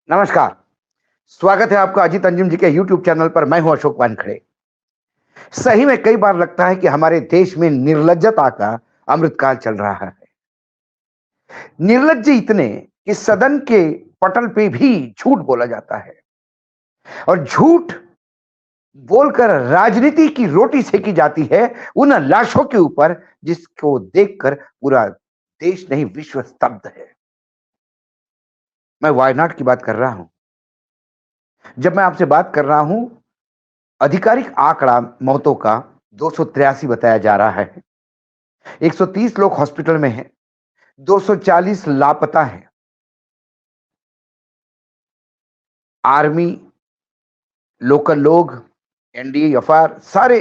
नमस्कार, स्वागत है आपका अजीत अंजुम जी के यूट्यूब चैनल पर। मैं हूं अशोक वानखड़े। सही में कई बार लगता है कि हमारे देश में निर्लज्जता का अमृतकाल चल रहा है। निर्लज्ज इतने कि सदन के पटल पे भी झूठ बोला जाता है और झूठ बोलकर राजनीति की रोटी सेकी जाती है उन लाशों के ऊपर जिसको देखकर पूरा देश नहीं विश्व स्तब्ध है। मैं वायनाड की बात कर रहा हूं। जब मैं आपसे बात कर रहा हूं, आधिकारिक आंकड़ा मौतों का 283 बताया जा रहा है। 130 लोग हॉस्पिटल में हैं, 240 लापता हैं। आर्मी, लोकल लोग, एनडीआरएफ सारे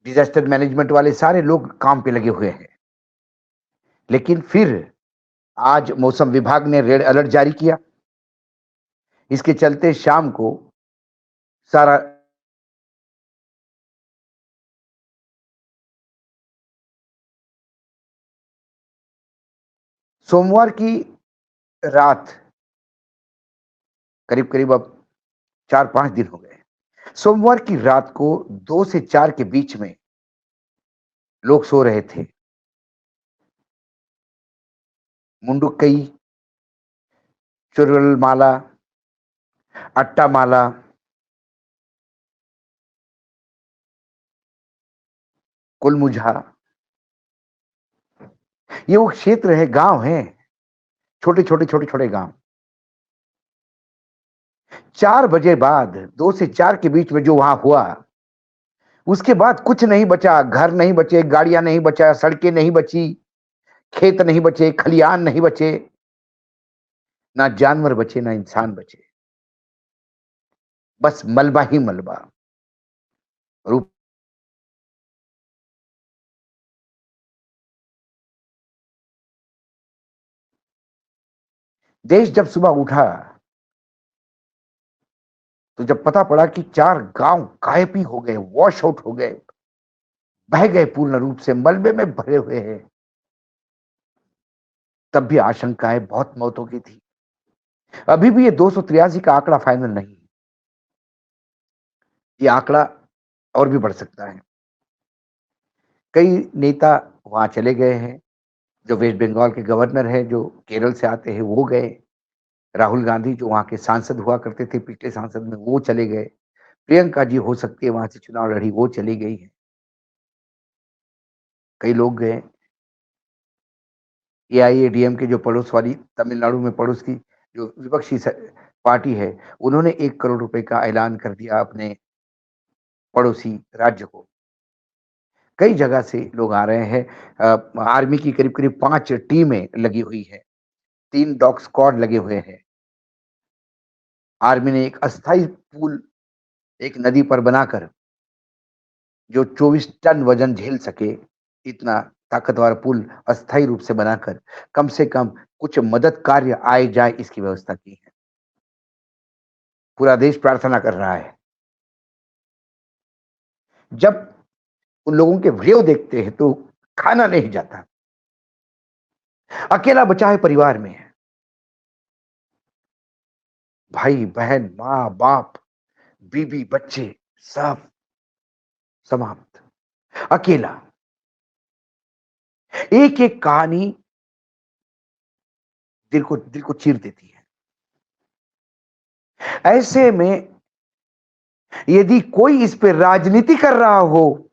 डिजास्टर मैनेजमेंट वाले सारे लोग काम पे लगे हुए हैं। लेकिन फिर आज मौसम विभाग ने रेड अलर्ट जारी किया। इसके चलते शाम को सारा सोमवार की रात करीब करीब अब 4-5 दिन हो गए। सोमवार की रात को 2 से 4 के बीच में लोग सो रहे थे। मुंडुकई, चुरलमाला, अट्टामाला, कुलमुझा, ये वो क्षेत्र है, गांव है, छोटे छोटे गांव। 4 बजे बाद 2 से 4 के बीच में जो वहां हुआ, उसके बाद कुछ नहीं बचा। घर नहीं बचे, गाड़ियां नहीं बचा, सड़कें नहीं बची, खेत नहीं बचे, खलियान नहीं बचे, ना जानवर बचे ना इंसान बचे। बस मलबा ही मलबा। और देश जब सुबह उठा तो जब पता पड़ा कि 4 गांव गायब ही हो गए, वॉश आउट हो गए, बह गए, पूर्ण रूप से मलबे में भरे हुए हैं, तब भी आशंकाएं बहुत मौतों की थी। अभी भी ये 283 का आंकड़ा फाइनल नहीं। ये आंकड़ा और भी बढ़ सकता है। कई नेता वहां चले गए हैं। जो वेस्ट बंगाल के गवर्नर हैं, जो केरल से आते हैं, वो गए। राहुल गांधी जो वहां के सांसद हुआ करते थे पिछले सांसद में, वो चले गए। प्रियंका जी हो सकती है वहां से चुनाव लड़ी, वो चली गई है। कई लोग गए। एआईएडीएम के जो पड़ोस वाली तमिलनाडु में पड़ोस की जो विपक्षी पार्टी है, उन्होंने 1 करोड़ रुपए का ऐलान कर दिया अपने पड़ोसी राज्य को। कई जगह से लोग आ रहे हैं। आर्मी की करीब करीब 5 टीमें लगी हुई है, 3 डॉग स्क्वाड लगे हुए हैं। आर्मी ने एक अस्थाई पुल एक नदी पर बनाकर, जो 24 टन वजन झेल सके, इतना ताकतवर पुल अस्थाई रूप से बनाकर कम से कम कुछ मदद कार्य आए जाए, इसकी व्यवस्था की है। पूरा देश प्रार्थना कर रहा है। जब उन लोगों के वीडियो देखते हैं तो खाना नहीं जाता। अकेला बचा है परिवार में, भाई बहन, माँ बाप, बीबी बच्चे, सब समाप्त। अकेला। एक एक कहानी दिल को चीर देती है। ऐसे में यदि कोई इस पे राजनीति कर रहा हो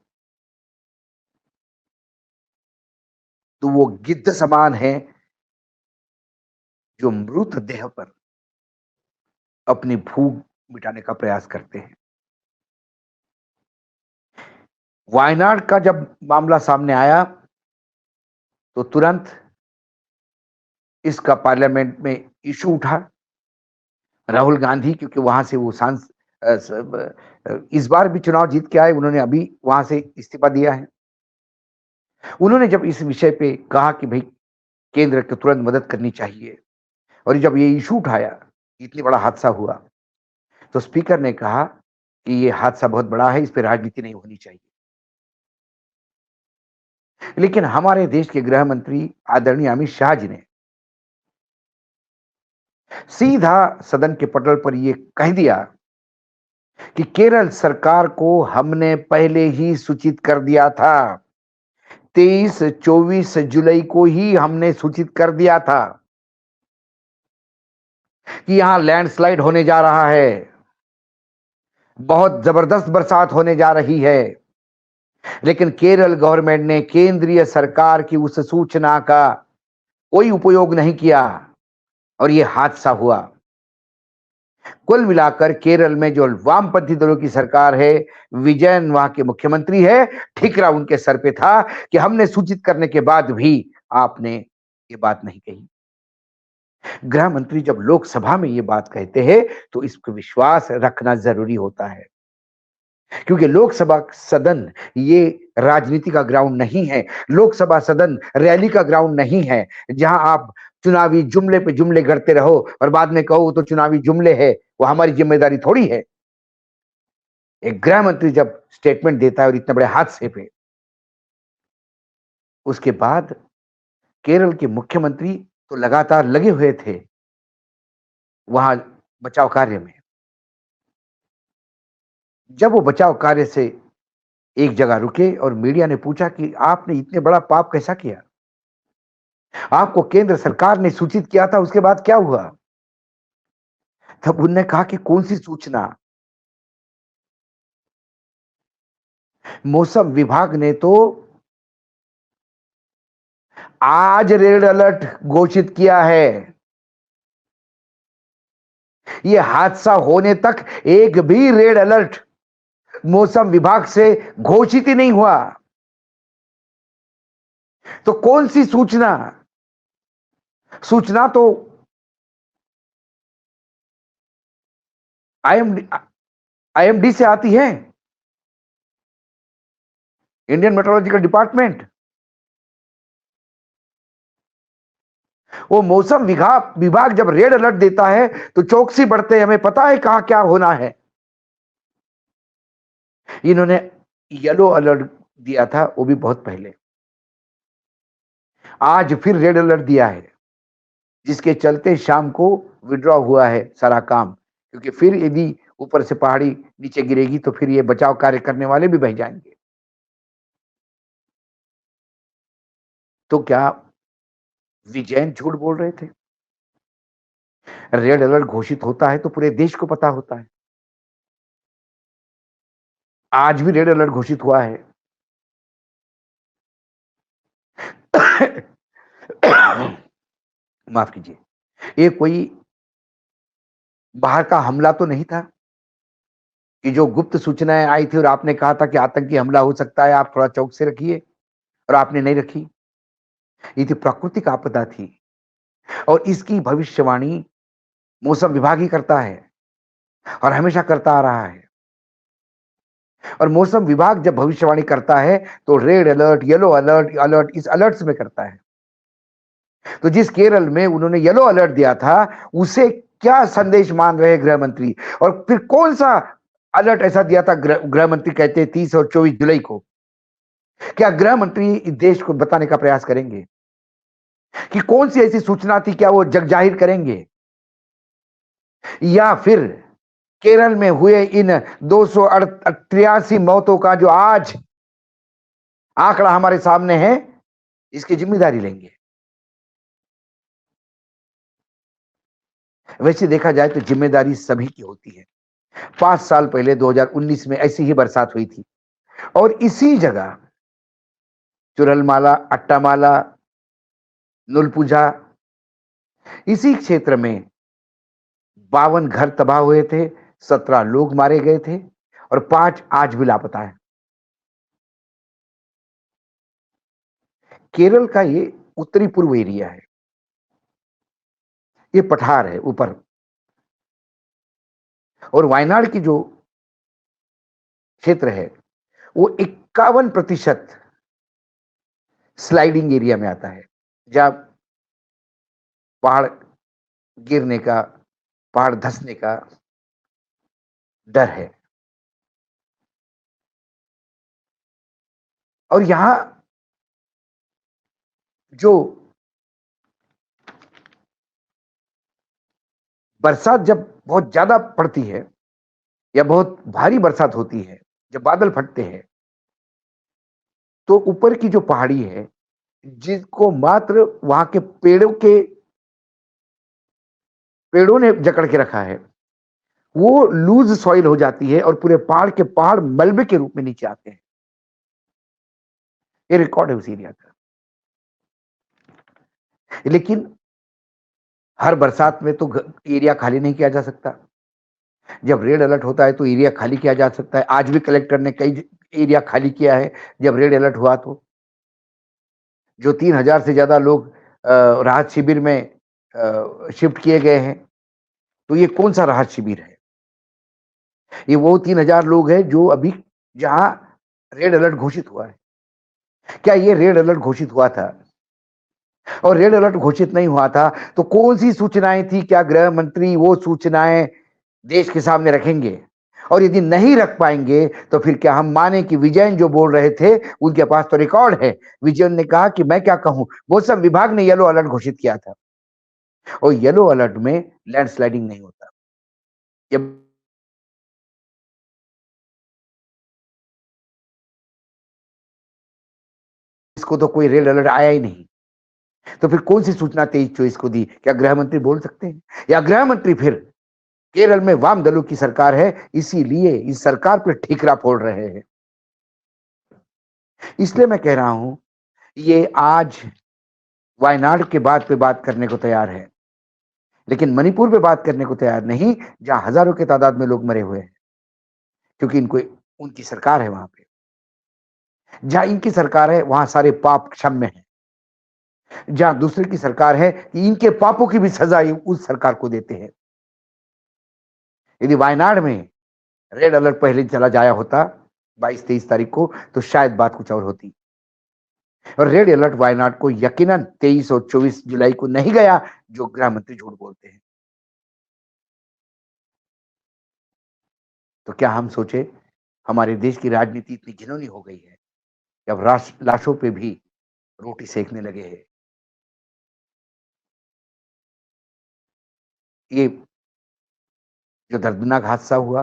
तो वो गिद्ध समान है, जो मृत देह पर अपनी भूख मिटाने का प्रयास करते हैं। वायनाड का जब मामला सामने आया तो तुरंत इसका पार्लियामेंट में इशू उठा। राहुल गांधी, क्योंकि वहां से वो इस बार भी चुनाव जीत के आए, उन्होंने अभी वहां से इस्तीफा दिया है। उन्होंने जब इस विषय पे कहा कि भाई केंद्र को तुरंत मदद करनी चाहिए, और जब ये इशू उठाया, इतनी बड़ा हादसा हुआ, तो स्पीकर ने कहा कि ये हादसा बहुत बड़ा है, इस पे राजनीति नहीं होनी चाहिए। लेकिन हमारे देश के गृह मंत्री आदरणीय अमित शाह जी ने सीधा सदन के पटल पर यह कह दिया कि केरल सरकार को हमने पहले ही सूचित कर दिया था। 23-24 जुलाई को ही हमने सूचित कर दिया था कि यहां लैंडस्लाइड होने जा रहा है, बहुत जबरदस्त बरसात होने जा रही है। लेकिन केरल गवर्नमेंट ने केंद्रीय सरकार की उस सूचना का कोई उपयोग नहीं किया और यह हादसा हुआ। कुल मिलाकर केरल में जो वामपंथी दलों की सरकार है, विजयन वहां के मुख्यमंत्री है, ठिकरा उनके सर पे था कि हमने सूचित करने के बाद भी आपने ये बात नहीं कही। गृह मंत्री जब लोकसभा में ये बात कहते हैं तो इस पर विश्वास रखना जरूरी होता है, क्योंकि लोकसभा सदन ये राजनीति का ग्राउंड नहीं है। लोकसभा सदन रैली का ग्राउंड नहीं है जहां आप चुनावी जुमले पे जुमले गढ़ते रहो और बाद में कहो तो चुनावी जुमले है, वो हमारी जिम्मेदारी थोड़ी है। एक गृह मंत्री जब स्टेटमेंट देता है और इतने बड़े हादसे पे, उसके बाद केरल के मुख्यमंत्री तो लगातार लगे हुए थे वहां बचाव कार्य में। जब वो बचाव कार्य से एक जगह रुके और मीडिया ने पूछा कि आपने इतने बड़ा पाप कैसा किया, आपको केंद्र सरकार ने सूचित किया था, उसके बाद क्या हुआ? तब उनने कहा कि कौन सी सूचना? मौसम विभाग ने तो आज रेड अलर्ट घोषित किया है। यह हादसा होने तक एक भी रेड अलर्ट मौसम विभाग से घोषित ही नहीं हुआ। तो कौन सी सूचना? सूचना तो आईएमडी आईएमडी से आती है, इंडियन मेट्रोलॉजिकल डिपार्टमेंट। वो मौसम विभाग विभाग जब रेड अलर्ट देता है तो चौकसी बढ़ते हैं, हमें पता है कहां क्या होना है। इन्होंने येलो अलर्ट दिया था, वो भी बहुत पहले। आज फिर रेड अलर्ट दिया है, जिसके चलते शाम को विड्रॉ हुआ है सारा काम, क्योंकि फिर यदि ऊपर से पहाड़ी नीचे गिरेगी तो फिर ये बचाव कार्य करने वाले भी बह जाएंगे। तो क्या विजयन झूठ बोल रहे थे? रेड अलर्ट घोषित होता है तो पूरे देश को पता होता है। आज भी रेड अलर्ट घोषित हुआ है। माफ कीजिए, ये कोई बाहर का हमला तो नहीं था कि जो गुप्त सूचनाएं आई थी और आपने कहा था कि आतंकी हमला हो सकता है, आप थोड़ा चौक से रखिए, और आपने नहीं रखी। ये तो प्राकृतिक आपदा थी और इसकी भविष्यवाणी मौसम विभाग ही करता है और हमेशा करता आ रहा है। और मौसम विभाग जब भविष्यवाणी करता है तो red alert, yellow alert, alert इस अलर्ट्स में करता है। तो जिस केरल में उन्होंने येलो अलर्ट दिया था, उसे क्या संदेश मान रहे गृह मंत्री? और फिर कौन सा अलर्ट ऐसा दिया था गृह मंत्री कहते हैं 30 और 24 जुलाई को? क्या गृह मंत्री इस देश को बताने का प्रयास करेंगे कि कौन सी ऐसी सूचना थी? क्या वो जग जाहिर करेंगे? या फिर केरल में हुए इन 283 मौतों का जो आज आंकड़ा हमारे सामने है, इसकी जिम्मेदारी लेंगे? वैसे देखा जाए तो जिम्मेदारी सभी की होती है। 5 साल पहले 2019 में ऐसी ही बरसात हुई थी और इसी जगह चुरलमाला, अट्टामाला, नुलपुझा, इसी क्षेत्र में 52 घर तबाह हुए थे, 17 लोग मारे गए थे और 5 आज भी लापता है। केरल का ये उत्तरी पूर्व एरिया है, ये पठार है ऊपर, और वायनाड की जो क्षेत्र है वो 51% स्लाइडिंग एरिया में आता है, जहां पहाड़ गिरने का, पहाड़ धंसने का डर है। और यहां जो बरसात जब बहुत ज्यादा पड़ती है या बहुत भारी बरसात होती है, जब बादल फटते हैं, तो ऊपर की जो पहाड़ी है, जिसको मात्र वहां के पेड़ों ने जकड़ के रखा है, वो लूज सॉइल हो जाती है और पूरे पहाड़ के पहाड़ मलबे के रूप में नीचे आते हैं। ये रिकॉर्ड है उस एरिया का। लेकिन हर बरसात में तो एरिया खाली नहीं किया जा सकता। जब रेड अलर्ट होता है तो एरिया खाली किया जा सकता है। आज भी कलेक्टर ने कई एरिया खाली किया है जब रेड अलर्ट हुआ तो। जो 3,000 से ज्यादा लोग राहत शिविर में शिफ्ट किए गए हैं, तो ये कौन सा राहत शिविर है? ये वो 3,000 लोग हैं जो अभी जहां रेड अलर्ट घोषित हुआ है। क्या ये रेड अलर्ट घोषित हुआ था? और रेड अलर्ट घोषित नहीं हुआ था तो कौन सी सूचनाएं थी? क्या गृह मंत्री वो सूचनाएं देश के सामने रखेंगे? और यदि नहीं रख पाएंगे तो फिर क्या हम माने कि विजयन जो बोल रहे थे उनके पास तो रिकॉर्ड है? विजयन ने कहा कि मैं क्या कहूं, वो सब विभाग ने येलो अलर्ट घोषित किया था और येलो अलर्ट में लैंडस्लाइडिंग नहीं होता। जब इसको तो कोई रेड अलर्ट आया ही नहीं, तो फिर कौन सी सूचना 23-24 को दी? क्या गृह मंत्री बोल सकते हैं? या गृह मंत्री फिर केरल में वाम दलों की सरकार है, इसीलिए इस सरकार पर ठीकरा फोड़ रहे हैं? इसलिए मैं कह रहा हूं, ये आज वायनाड के बात पे बात करने को तैयार है, लेकिन मणिपुर पे बात करने को तैयार नहीं, जहां हजारों की तादाद में लोग मरे हुए हैं, क्योंकि इनको उनकी सरकार है वहां पे। जहां इनकी सरकार है वहां सारे पाप क्षम्य है। जहां दूसरे की सरकार है कि इनके पापों की भी सजा उस सरकार को देते हैं। यदि वायनाड में रेड अलर्ट पहले चला जाया होता 22-23 तारीख को, तो शायद बात कुछ और होती। और रेड अलर्ट वायनाड को यकीनन 23 और 24 जुलाई को नहीं गया, जो गृह मंत्री झूठ बोलते हैं। तो क्या हम सोचे, हमारे देश की राजनीति इतनी घिनौनी हो गई है कि अब लाशों पे भी रोटी सेकने लगे हैं? ये जो दर्दनाक हादसा हुआ,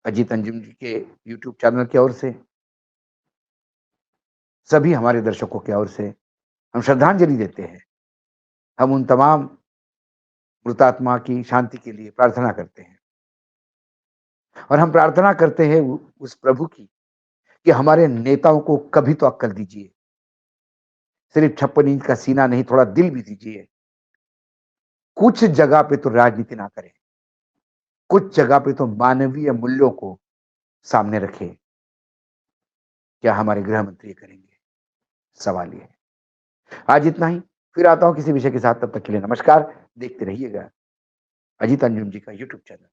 अजीत अंजुम जी के यूट्यूब चैनल की ओर से, सभी हमारे दर्शकों की ओर से हम श्रद्धांजलि देते हैं। हम उन तमाम मृतात्मा की शांति के लिए प्रार्थना करते हैं और हम प्रार्थना करते हैं उस प्रभु की कि हमारे नेताओं को कभी तो अक्ल दीजिए। सिर्फ 56 इंच का सीना नहीं, थोड़ा दिल भी दीजिए। कुछ जगह पे तो राजनीति ना करें, कुछ जगह पे तो मानवीय मूल्यों को सामने रखें। क्या हमारे गृह मंत्री करेंगे? सवाल ये है। आज इतना ही, फिर आता हूं किसी विषय के साथ। तब तक के लिए नमस्कार। देखते रहिएगा अजीत अंजुम जी का यूट्यूब चैनल।